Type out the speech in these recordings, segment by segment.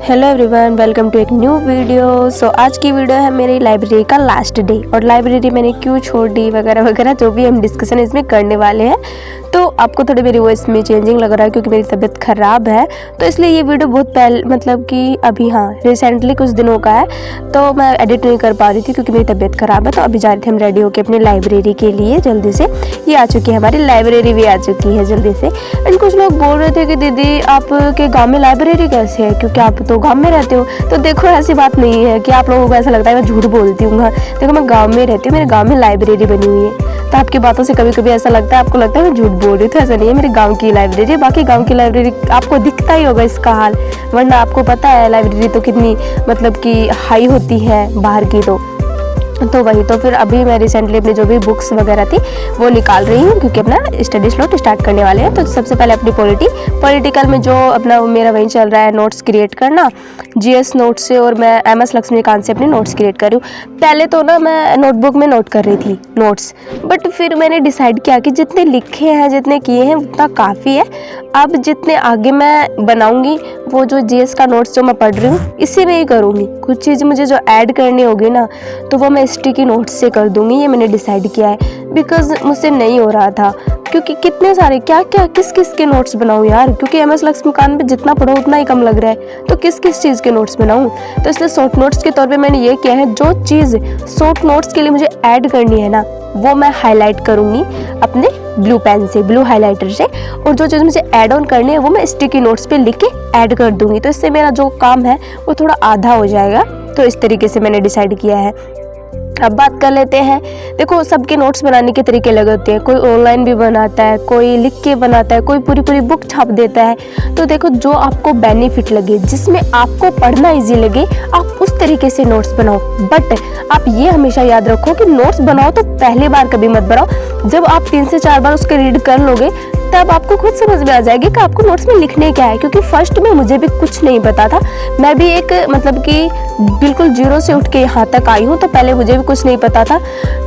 Hello everyone, welcome to एक new video. सो आज की वीडियो है मेरी लाइब्रेरी का लास्ट डे, और लाइब्रेरी मैंने क्यों छोड़ दी वगैरह वगैरह जो भी हम डिस्कशन इसमें करने वाले हैं। तो आपको थोड़ी मेरी वॉइस में चेंजिंग लग रहा है क्योंकि मेरी तबीयत ख़राब है, तो इसलिए ये वीडियो बहुत पहले मतलब कि अभी रिसेंटली कुछ दिनों का है, तो मैं एडिट नहीं कर पा रही थी क्योंकि मेरी तबीयत ख़राब है। तो अभी जा रहे थे हम रेडी होकर अपनी लाइब्रेरी के लिए। जल्दी से ये आ चुकी है, हमारी लाइब्रेरी भी आ चुकी है जल्दी से। एंड कुछ लोग बोल रहे थे कि दीदी आपके गाँव में लाइब्रेरी कैसे है, क्योंकि आप तो गाँव में रहते हो। तो देखो ऐसी बात नहीं है कि आप लोगों को ऐसा लगता है मैं झूठ बोलती हूँ। देखो मैं गाँव में रहती हूँ, मेरे गाँव में लाइब्रेरी बनी हुई है। तो आपकी बातों से कभी कभी ऐसा लगता है, आपको लगता है मैं झूठ बोल रही हूँ, तो ऐसा नहीं है। मेरे गांव की लाइब्रेरी है, बाकी गांव की लाइब्रेरी आपको दिखता ही होगा इसका हाल, वरना आपको पता है लाइब्रेरी तो कितनी मतलब कि हाई होती है बाहर की। तो वही तो फिर अभी मैं रिसेंटली अपनी जो भी बुक्स वगैरह थी वो निकाल रही हूँ क्योंकि अपना स्टडी स्लॉट स्टार्ट करने वाले हैं। तो सबसे पहले अपनी पॉलिटिकल में जो अपना मेरा वही चल रहा है, नोट्स क्रिएट करना जीएस नोट्स से, और मैं MS लक्ष्मीकांत से अपने नोट्स क्रिएट कर रही हूँ। पहले तो ना मैं नोटबुक में नोट कर रही थी नोट्स, बट फिर मैंने डिसाइड किया कि जितने लिखे हैं जितने किए हैं उतना काफ़ी है। अब जितने आगे मैं बनाऊँगी वो जो जीएस का नोट्स जो मैं पढ़ रही हूँ इसी में ही करूँगी। कुछ चीज़ मुझे जो ऐड करनी होगी ना तो वो मैं स्टिकी नोट्स से कर दूँगी, ये मैंने डिसाइड किया है। बिकॉज मुझसे नहीं हो रहा था, क्योंकि कितने सारे क्या क्या किस किस के नोट्स बनाऊँ यार, क्योंकि MS लक्ष्मीकांत में जितना पढ़ो उतना ही कम लग रहा है, तो किस किस चीज़ के नोट्स बनाऊँ। तो इसलिए शॉर्ट नोट्स के तौर पे मैंने ये किया है, जो चीज़ शॉर्ट नोट्स के लिए मुझे ऐड करनी है ना वो मैं हाईलाइट करूँगी अपने ब्लू पेन से, ब्लू हाईलाइटर से, और जो चीज़ मुझे ऐड ऑन करनी है वो मैं स्टिकी नोट्स पे लिख के ऐड कर दूँगी। तो इससे मेरा जो काम है वो थोड़ा आधा हो जाएगा। तो इस तरीके से मैंने डिसाइड किया है। अब बात कर लेते हैं। देखो सबके नोट्स बनाने के तरीके अलग होते हैं, कोई ऑनलाइन भी बनाता है, कोई लिख के बनाता है, कोई पूरी पूरी बुक छाप देता है। तो देखो जो आपको बेनिफिट लगे, जिसमें आपको पढ़ना इजी लगे, आप उस तरीके से नोट्स बनाओ। बट आप ये हमेशा याद रखो कि नोट्स बनाओ तो पहली बार कभी मत बनाओ। जब आप 3 से 4 बार उसके रीड कर लोगे तब आपको खुद समझ में आ जाएगी कि आपको नोट्स में लिखने क्या है। क्योंकि फर्स्ट में मुझे भी कुछ नहीं पता था, मैं भी एक मतलब कि बिल्कुल जीरो से उठ के यहाँ तक आई हूँ। तो पहले मुझे भी कुछ नहीं पता था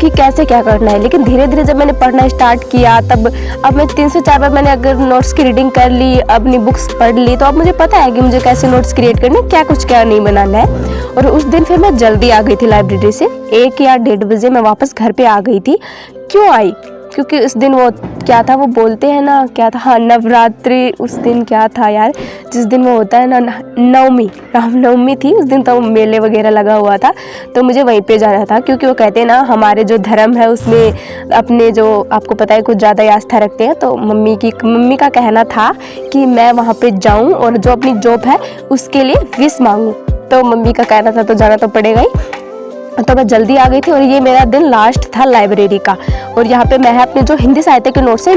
कि कैसे क्या करना है, लेकिन धीरे धीरे जब मैंने पढ़ना स्टार्ट किया तब अब मैं 3 से 4 बार मैंने अगर नोट्स की रीडिंग कर ली, अपनी बुक्स पढ़ ली, तो अब मुझे पता है कि मुझे कैसे नोट्स क्रिएट करने, क्या कुछ क्या नहीं बनाना है। और उस दिन फिर मैं जल्दी आ गई थी लाइब्रेरी से, 1 या 1:30 बजे मैं वापस घर पे आ गई थी। क्यों आई? क्योंकि उस दिन वो क्या था, वो बोलते हैं ना क्या था, नवरात्रि। उस दिन क्या था यार, जिस दिन वो होता है ना नवमी, रामनवमी थी उस दिन, तो मेले वगैरह लगा हुआ था, तो मुझे वहीं पे जाना था। क्योंकि वो कहते हैं ना हमारे जो धर्म है उसमें अपने जो आपको पता है कुछ ज़्यादा आस्था रखते हैं। तो मम्मी का कहना था कि मैं वहाँ पे जाऊँ और जो अपनी जॉब है उसके लिए विश मांगूँ। तो मम्मी का कहना था तो जाना तो पड़ेगा ही। तो मैं जल्दी आ गई थी और ये मेरा दिन लास्ट था लाइब्रेरी का। और यहाँ पे मैं अपने जो हिंदी साहित्य के नोट्स है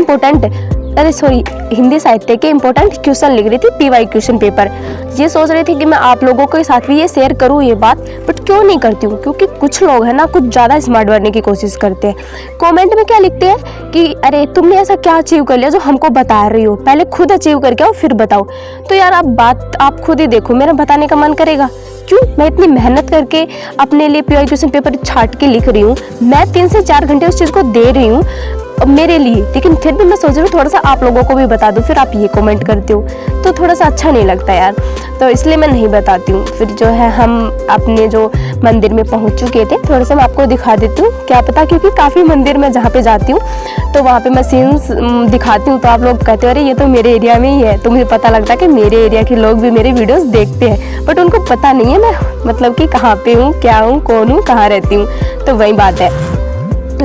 हिंदी साहित्य के इंपॉर्टेंट क्वेश्चन लिख रही थी, PY क्वेश्चन पेपर। ये सोच रही थी कि मैं आप लोगों के साथ भी ये शेयर करूँ ये बात, बट क्यों नहीं करती हूँ, क्योंकि कुछ लोग हैं ना कुछ ज़्यादा स्मार्ट बनने की कोशिश करते हैं। कमेंट में क्या लिखते हैं कि अरे तुमने ऐसा क्या अचीव कर लिया जो हमको बता रही हो, पहले खुद अचीव करके आओ फिर बताओ। तो यार आप खुद ही देखो, मेरा बताने का मन करेगा क्यों? मैं इतनी मेहनत करके अपने लिए PY क्वेश्चन पेपर छाट के लिख रही हूँ, मैं 3 से 4 घंटे उस चीज़ को दे रही हूँ मेरे लिए, लेकिन फिर भी मैं सोच रही हूँ थोड़ा सा आप लोगों को भी बता दूँ, फिर आप ये कमेंट करते हो तो थोड़ा सा अच्छा नहीं लगता यार। तो इसलिए मैं नहीं बताती हूँ। फिर जो है हम अपने जो मंदिर में पहुँच चुके थे, थोड़ा सा मैं आपको दिखा देती हूँ, क्या पता, क्योंकि काफ़ी मंदिर में जहाँ पे जाती हूँ तो वहाँ पे मैं सीन्स दिखाती हूँ तो आप लोग कहते हो अरे ये तो मेरे एरिया में ही है। तो मुझे पता लगता है कि मेरे एरिया के लोग भी मेरे वीडियोस देखते हैं, बट उनको पता नहीं है मैं मतलब कि कहाँ पे हूँ, क्या हूँ, कौन हूँ, कहाँ रहती हूँ। तो वही बात है।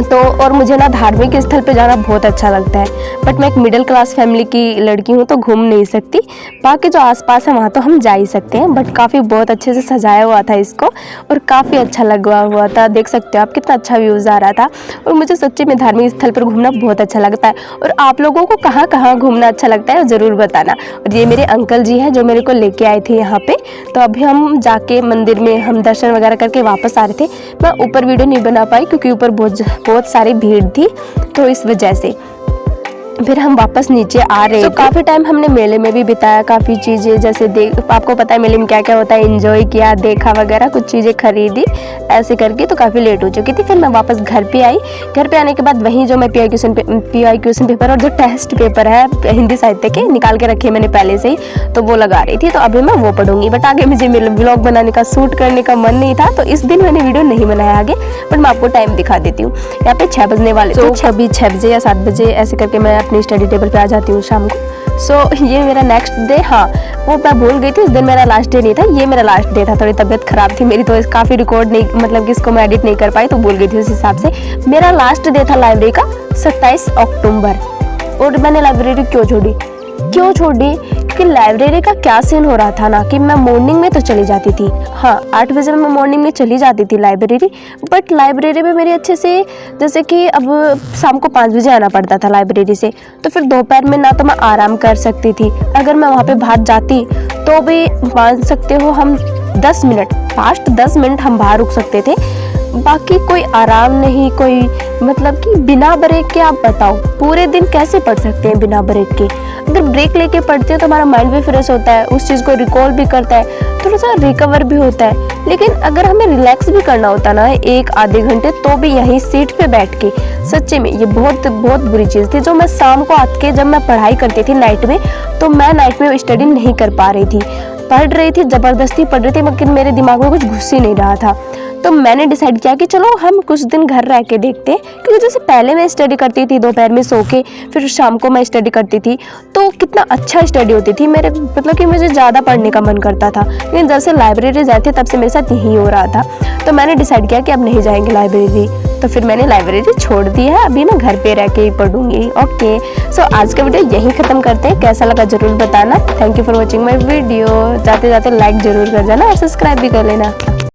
तो और मुझे ना धार्मिक स्थल पे जाना बहुत अच्छा लगता है, बट मैं एक मिडिल क्लास फैमिली की लड़की हूँ तो घूम नहीं सकती। बाकी जो आसपास है वहाँ तो हम जा ही सकते हैं, बट काफ़ी बहुत अच्छे से सजाया हुआ था इसको और काफ़ी अच्छा लगा हुआ था। देख सकते हो आप कितना अच्छा व्यूज़ आ रहा था। और मुझे सच्ची में धार्मिक स्थल पर घूमना बहुत अच्छा लगता है। और आप लोगों को कहाँ कहाँ घूमना अच्छा लगता है ज़रूर बताना। और ये मेरे अंकल जी हैं जो मेरे को लेके आए थे यहाँ पे। तो अभी हम जाके मंदिर में हम दर्शन वगैरह करके वापस आ रहे थे। मैं ऊपर वीडियो नहीं बना पाई क्योंकि ऊपर बहुत सारी भीड़ थी, तो इस वजह से। फिर हम वापस नीचे आ रहे थे। काफ़ी टाइम हमने मेले में भी बिताया, काफ़ी चीज़ें जैसे आपको पता है मेले में क्या क्या होता है, एंजॉय किया, देखा वगैरह, कुछ चीज़ें खरीदी ऐसे करके। तो काफ़ी लेट हो चुकी थी। फिर मैं वापस घर पे आई। घर पे आने के बाद वहीं जो मैं पीआई क्वेश्चन पेपर और जो टेस्ट पेपर है हिंदी साहित्य के निकाल के रखे मैंने पहले से ही, तो वो लगा रही थी। तो अभी मैं वो पढ़ूंगी। बट आगे मुझे व्लॉग बनाने का, शूट करने का मन नहीं था, तो इस दिन मैंने वीडियो नहीं बनाया आगे। बट मैं आपको टाइम दिखा देती हूँ। यहाँ पे 6 बजने वाले, तो कभी 6 बजे या 7 बजे ऐसे करके मैं अपनी स्टडी टेबल पे आ जाती हूँ शाम को। ये मेरा नेक्स्ट डे, हाँ वो मैं भूल गई थी, उस दिन मेरा लास्ट डे नहीं था, ये मेरा लास्ट डे था। थोड़ी तबीयत खराब थी मेरी, तो काफ़ी रिकॉर्ड नहीं, मतलब कि इसको मैं एडिट नहीं कर पाई, तो भूल गई थी। उस हिसाब से मेरा लास्ट डे था लाइब्रेरी का 27 अक्टूबर। और मैंने लाइब्रेरी क्यों छोड़ी कि लाइब्रेरी का क्या सीन हो रहा था ना, कि मैं मॉर्निंग में तो चली जाती थी, हाँ 8 बजे मैं मॉर्निंग में चली जाती थी लाइब्रेरी। बट लाइब्रेरी में मेरे अच्छे से, जैसे कि अब शाम को 5 बजे आना पड़ता था लाइब्रेरी से, तो फिर दोपहर में ना तो मैं आराम कर सकती थी, अगर मैं वहाँ पे बाहर जाती तो भी मान सकते हो हम 10 मिनट, फास्ट 10 मिनट हम बाहर रुक सकते थे, बाकी कोई आराम नहीं, कोई मतलब कि बिना ब्रेक के। आप बताओ पूरे दिन कैसे पढ़ सकते हैं बिना ब्रेक के? अगर ब्रेक लेके पढ़ते हैं तो हमारा माइंड भी फ्रेश होता है, उस चीज़ को रिकॉल भी करता है, थोड़ा सा रिकवर भी होता है। लेकिन अगर हमें रिलैक्स भी करना होता ना 1-आधे घंटे, तो भी यहीं सीट पे बैठ के, सच्चे में ये बहुत बहुत बुरी चीज़ थी। जो मैं शाम को आके जब मैं पढ़ाई करती थी नाइट में, तो मैं नाइट में स्टडी नहीं कर पा रही थी, पढ़ रही थी, ज़बरदस्ती पढ़ रही थी, लेकिन मेरे दिमाग में कुछ घुस ही नहीं रहा था। तो मैंने डिसाइड किया कि चलो हम कुछ दिन घर रह के देखते हैं, क्योंकि जैसे पहले मैं स्टडी करती थी दोपहर में सो के, फिर शाम को मैं स्टडी करती थी, तो कितना अच्छा स्टडी होती थी मेरे, मतलब कि मुझे ज़्यादा पढ़ने का मन करता था। लेकिन जब से लाइब्रेरी जाते तब से मेरे साथ यही हो रहा था। तो मैंने डिसाइड किया कि अब नहीं जाएंगे लाइब्रेरी, तो फिर मैंने लाइब्रेरी छोड़ दी है, अभी मैं घर पे रह के ही पढ़ूंगी। ओके, सो आज का वीडियो यहीं ख़त्म करते हैं, कैसा लगा ज़रूर बताना। Thank you for watching my video. जाते जाते लाइक ज़रूर कर देना और सब्सक्राइब भी कर लेना।